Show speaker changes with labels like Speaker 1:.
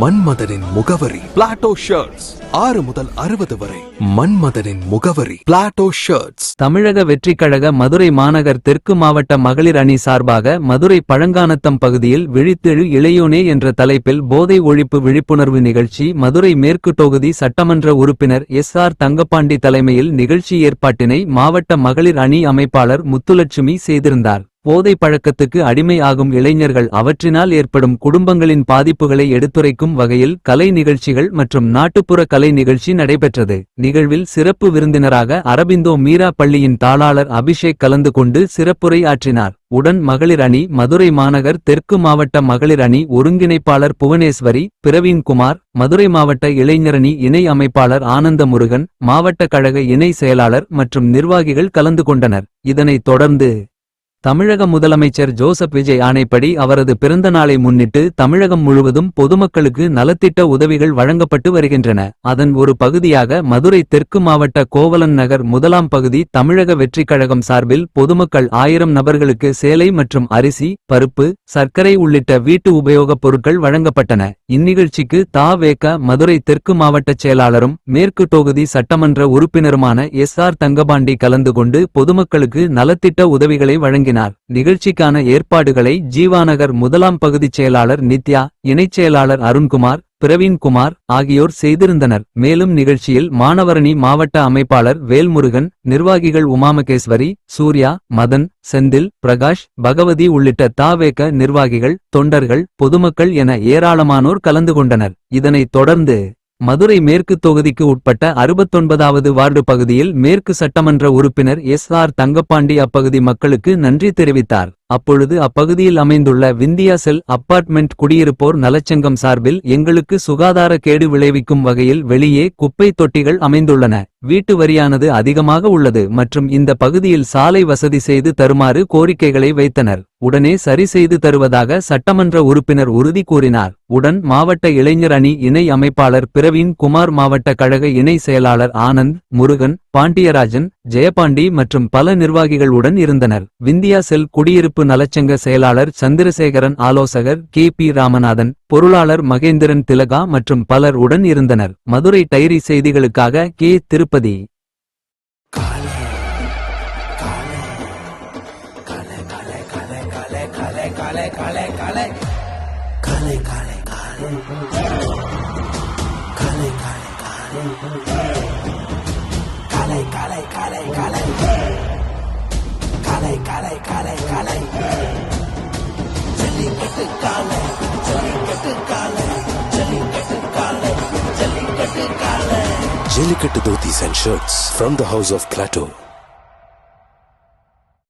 Speaker 1: மன்மதனின் முகவரி Plato shirts. 6 முதல் 60 வரை. மன்மதனின் முகவரி பிளாட்டோ ஷர்ட்ஸ்.
Speaker 2: தமிழக வெற்றிக் கழக மதுரை மாநகர் தெற்கு மாவட்ட மகளிர் அணி சார்பாக மதுரை பழங்கானத்தம் பகுதியில் விழித்தெழு இளையோனே என்ற தலைப்பில் போதை ஒழிப்பு விழிப்புணர்வு நிகழ்ச்சி மதுரை மேற்கு தொகுதி சட்டமன்ற உறுப்பினர் எஸ்.ஆர். தங்கப்பாண்டி தலைமையில் நிகழ்ச்சி ஏற்பாட்டினை மாவட்ட மகளிர் அணி அமைப்பாளர் முத்துலட்சுமி செய்திருந்தார். போதை பழக்கத்துக்கு அடிமை ஆகும் இளைஞர்கள் அவற்றினால் ஏற்படும் குடும்பங்களின் பாதிப்புகளை எடுத்துரைக்கும் வகையில் கலை நிகழ்ச்சிகள் மற்றும் நாட்டுப்புற கலை நிகழ்ச்சி நடைபெற்றது. நிகழ்வில் சிறப்பு விருந்தினராக அரபிந்தோ மீரா பள்ளியின் தாளாளர் அபிஷேக் கலந்து கொண்டு சிறப்புரை ஆற்றினார். உடன் மகளிர் அணி மதுரை மாநகர் தெற்கு மாவட்ட மகளிர் அணி ஒருங்கிணைப்பாளர் புவனேஸ்வரி, பிரவீன்குமார், மதுரை மாவட்ட இளைஞரணி இணை அமைப்பாளர் ஆனந்த முருகன், மாவட்ட கழக இணை செயலாளர் மற்றும் நிர்வாகிகள் கலந்து கொண்டனர். இதனைத் தொடர்ந்து தமிழக முதலமைச்சர் ஜோசப் விஜய் ஆணைப்படி அவரது பிறந்த நாளை முன்னிட்டு தமிழகம் முழுவதும் பொதுமக்களுக்கு நலத்திட்ட உதவிகள் வழங்கப்பட்டு வருகின்றன. அதன் ஒரு பகுதியாக மதுரை தெற்கு மாவட்ட கோவலன் நகர் 1ஆம் பகுதி தமிழக வெற்றிக் கழகம் சார்பில் பொதுமக்கள் 1000 நபர்களுக்கு சேலை மற்றும் அரிசி, பருப்பு, சர்க்கரை உள்ளிட்ட வீட்டு உபயோகப் பொருட்கள் வழங்கப்பட்டன. இந்நிகழ்ச்சிக்கு த.வே.க. மதுரை தெற்கு மாவட்ட செயலாளரும் மேற்கு தொகுதி சட்டமன்ற உறுப்பினருமான எஸ்.ஆர். தங்கபாண்டி கலந்து கொண்டு பொதுமக்களுக்கு நலத்திட்ட உதவிகளை வழங்கினார். நிகழ்ச்சிக்கான ஏற்பாடுகளை ஜீவாநகர் 1ஆம் பகுதிச் செயலாளர் நித்யா, இணைச் செயலாளர் அருண்குமார், பிரவீன்குமார் ஆகியோர் செய்திருந்தனர். மேலும் நிகழ்ச்சியில் மாணவரணி மாவட்ட அமைப்பாளர் வேல்முருகன், நிர்வாகிகள் உமாமகேஸ்வரி, சூர்யா, மதன், செந்தில், பிரகாஷ், பகவதி உள்ளிட்ட த.வே.க. நிர்வாகிகள், தொண்டர்கள், பொதுமக்கள் என ஏராளமானோர் கலந்து கொண்டனர். இதனைத் தொடர்ந்து மதுரை மேற்கு தொகுதிக்கு உட்பட்ட 69வது வார்டு பகுதியில் மேற்கு சட்டமன்ற உறுப்பினர் எஸ்.ஆர். தங்கப்பாண்டி அப்பகுதி மக்களுக்கு நன்றி தெரிவித்தார். அப்பொழுது அப்பகுதியில் அமைந்துள்ள விந்தியா செல் அப்பார்ட்மெண்ட் குடியிருப்போர் நலச்சங்கம் சார்பில் எங்களுக்கு சுகாதார கேடு விளைவிக்கும் வகையில் வெளியே குப்பை தொட்டிகள் அமைந்துள்ளன. வீட்டு வரியானது அதிகமாக உள்ளது மற்றும் இந்த பகுதியில் சாலை வசதி செய்து தருமாறு கோரிக்கைகளை வைத்தனர். உடனே சரி செய்து தருவதாக சட்டமன்ற உறுப்பினர் உறுதி கூறினார். உடன் மாவட்ட இளைஞர் அணி இணை அமைப்பாளர் பிரவீன் குமார், மாவட்ட கழக இணை செயலாளர் ஆனந்த், முருகன், பாண்டியராஜன், ஜெயபாண்டி மற்றும் பல நிர்வாகிகள் உடன் இருந்தனர். விந்தியா செல் குடியிருப்பு நலச்சங்க செயலாளர் சந்திரசேகரன், ஆலோசகர் கே.பி. ராமநாதன், பொருளாளர் மகேந்திரன் திலகா மற்றும் பலர் உடன் இருந்தனர். மதுரை டைரி செய்திகளுக்காக K. Tirupati.
Speaker 3: Jellicate dhotis and shirts from the house of Plateau.